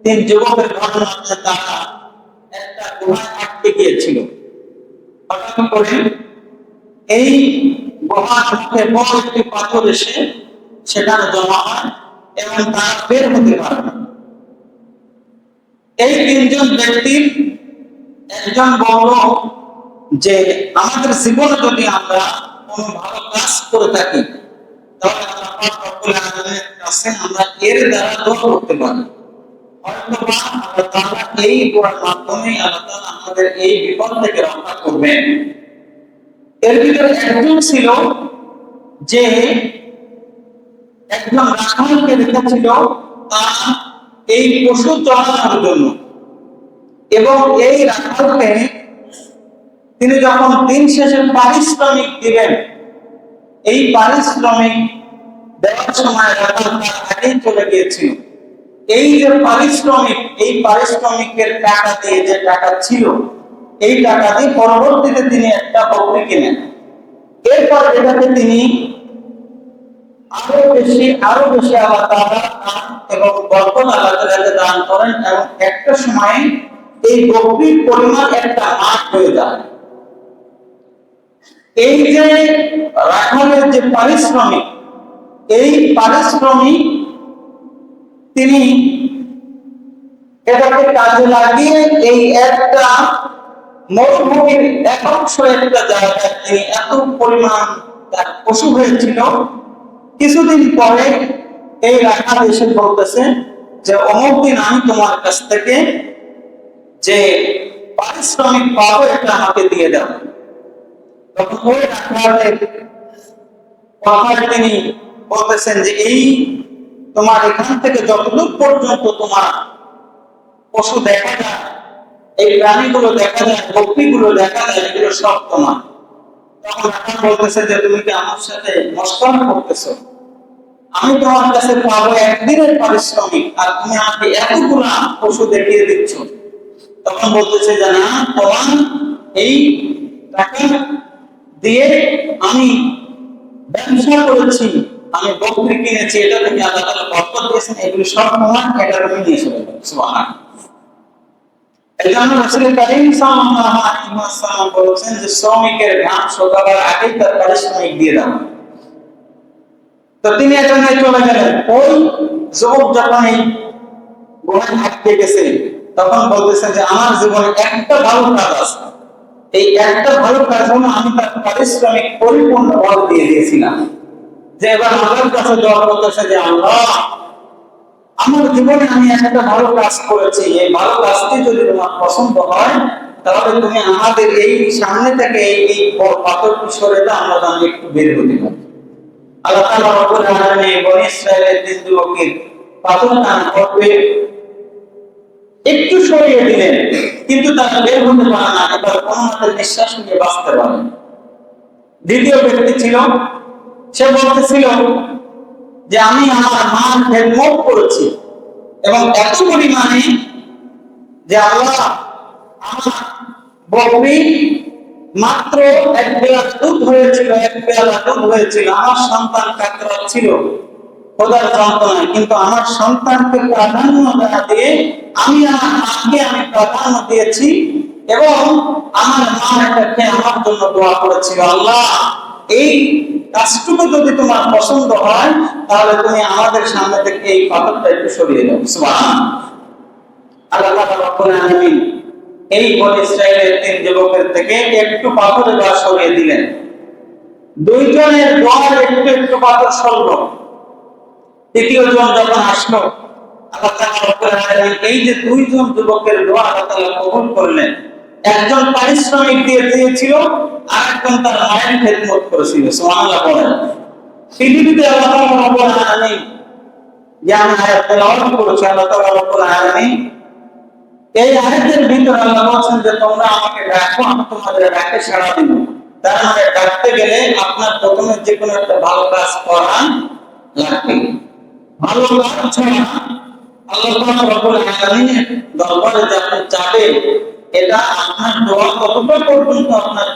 তিন যুবকের ঘটনা হচ্ছে তারা একটা গুহায় আটকে গিয়েছিল। হঠাৎ করে এই গুহার মুখে বড় একটি পাথর এসে সেখানে জমা হয় এবং তারা বের হতে পারে না। এই তিনজন ব্যক্তির একজন বলল যে আমাদের জীবনে যদি আমরা কোনো ভালো কাজ করে থাকি তাহলে আল্লাহ পাক রব্বুল আলামিনের কাছে আমরা এর দ্বারা দোয়া করতে পারি। হয়তোবা আল্লাহ তাআলা এই দোয়ার মাধ্যমে আল্লাহ তাআলা আমাদের এই বিপদ থেকে রক্ষা করবেন। এর ভিতরে একজন ছিল যে একজন রাখালকে রেখেছিল তার এই পশু চড়ানোর জন্য, এবং এই রাখালকে তিনি যখন দিন শেষে পারিশ্রমিক দিবেন, এই পারিশ্রমিক দেওয়ার সময় রাখাল তার আগেই চলে গিয়েছিল। এই যে পারিশ্রমিক, এই পারিশ্রমিকের টাকা দিয়ে যে টাকা ছিল, এই টাকা দিয়ে পরবর্তীতে তিনি একটা বকরি কিনেন। এরপর এটাকে তিনি আরো বেশি আল্লাহ তাআলা এবং বরকত আল্লাহ তাআলাকে দান করেন, এবং একটা সময় এই বকরির পরিমাণ একটা মাঠ হয়ে যায়। এই যে রাখালের যে পারিশ্রমিক, এই পারিশ্রমিক তিনি এটাকে কাজে লাগিয়ে এই একটা মরুভূমির একাংশ একটা জায়গায় তিনি এত পরিমাণ তার পশু হয়েছিল। কিছুদিন পরে এই রাখাল এসে বলতেছে যে অমুক দিন আমি তোমার কাছ থেকে যে পারিশ্রমিক পাবো এটা আমাকে দিয়ে দাও। তখন ওই রাখালের কথায় তিনি বলতেছেন যে এই তোমার এখান থেকে যতদূর পর্যন্ত তোমার পশু দেখা যায়, এই প্রাণীগুলো দেখা যায়, বকরিগুলো দেখা যায়, এগুলো সব তোমার। তখন রাখাল বলতেছে যে তুমি কি আমার সাথে মশকরা করতেছো? আমি তোমার কাছে পাবো একদিনের পারিশ্রমিক, আর তুমি আমাকে এতগুলা পশু দেখিয়ে দিচ্ছ। তখন বলতেছে যে না, তোমার এই টাকা দিয়ে আমি ব্যবসা করেছি, আমি বকরি কিনেছি, এটা থেকে আল্লাহ তাআলা বরকত দিয়েছেন, এগুলো সব তোমার, এটা তুমি নিয়ে চলে যাও। সুবহানাল্লাহ। এজন্য রাসূল কারীম সাল্লাল্লাহু আলাইহি ওয়াসাল্লাম বলেছেন যে শ্রমিকের ঘাম শুকাবার আগেই তার পারিশ্রমিক দিয়ে দাও। তো তিনি এজন্য চলে গেলেন। ওই যুবক যখন এই গুহায় আটকে গেছে তখন বলতেছেন যে আমার জীবনে একটা ভালো কাজ আছে, এই একটা ভালো কাজ হলো আমি তার পারিশ্রমিক পরিপূর্ণ ভাবে দিয়ে দিয়েছিলাম। যে এবার আল্লাহর কাছে দোয়া করতেছে যে আল্লাহ, আমার জীবনে আমি একটা ভালো কাজ করেছি, এই ভালো কাজটি যদি তোমার পছন্দ হয় তাহলে তুমি আমাদের এই সামনে থেকে এই পাথরটি সরে দাও, আমরা যেন একটু বের হতে পারি। আল্লাহ তাআলা রব্বুল আলামিন বনী ইসরাঈলের তিন যুবকের পাথরটা করবে একটু সরিয়ে দিলেন, কিন্তু তারা বের হতে পারে না, এবার কোনো মতে নিঃশ্বাস নিয়ে বাঁচতে পারে। দ্বিতীয় ব্যক্তি ছিল, সে বলতেছিল যে আমি আমার মার খেদমত করেছি এবং এত পরিমাণে যে আল্লাহ আমার বকরি মাত্র এক পেয়ালা দুধ হয়েছিল, আমার সন্তান কাতরা ছিল খোদার যন্ত্রণায়, কিন্তু আমার সন্তানকে প্রাধান্য দেওয়া দিয়ে আমি আমার মাকে আমি প্রাধান্য দিয়েছি, এবং আমার মা এটাকে আমার জন্য দোয়া করেছিল। আল্লাহ, এই কাজটুকু যদি তোমার পছন্দ হয় তাহলে তুমি আমাদের সামনে থেকে এই পাথরটা একটু সরিয়ে দাও। সুবহানাল্লাহ। আল্লাহ তাআলা রব্বুল আলামিন এই বনী ইসরাঈলের তিন যুবকের থেকে একটু পাথর এবার সরিয়ে দিলেন। দুইজনের দোয়ার একটু একটু পাথর সরলো। তৃতীয় জন যখন আসলো, আল্লাহ তাআলা রব্বুল আলামিন এই যে দুইজন যুবকের দোয়া আল্লাহ তাআলা কবুল করলেন। একজন পারিশ্রমিক দিয়ে দিয়েছিল, আর একজন তার মায়ের খেদমত করেছিল। সুবহানাল্লাহ বলেন। পৃথিবীতে আল্লাহ তাআলা রব্বুল আলামিন যে আয়াত তেলাওয়াত করেছে, আল্লাহ তাআলা রব্বুল আলামিন এই আয়াতের ভিতরে আল্লাহ বলেছেন যে তোমরা আমাকে ডাকো, আমি তোমাদের ডাকে সাড়া দিব। তার মানে ডাকতে গেলে আপনার প্রথমে যে কোনো একটা ভালো কাজ করা লাগবে। ভালো কাজ ছাড়া আল্লাহ পাক রব্বুল আলামিনের দরবারে যা আপনি চাবেন, এটা আপনার দোয়া কতটা পর্যন্ত আপনার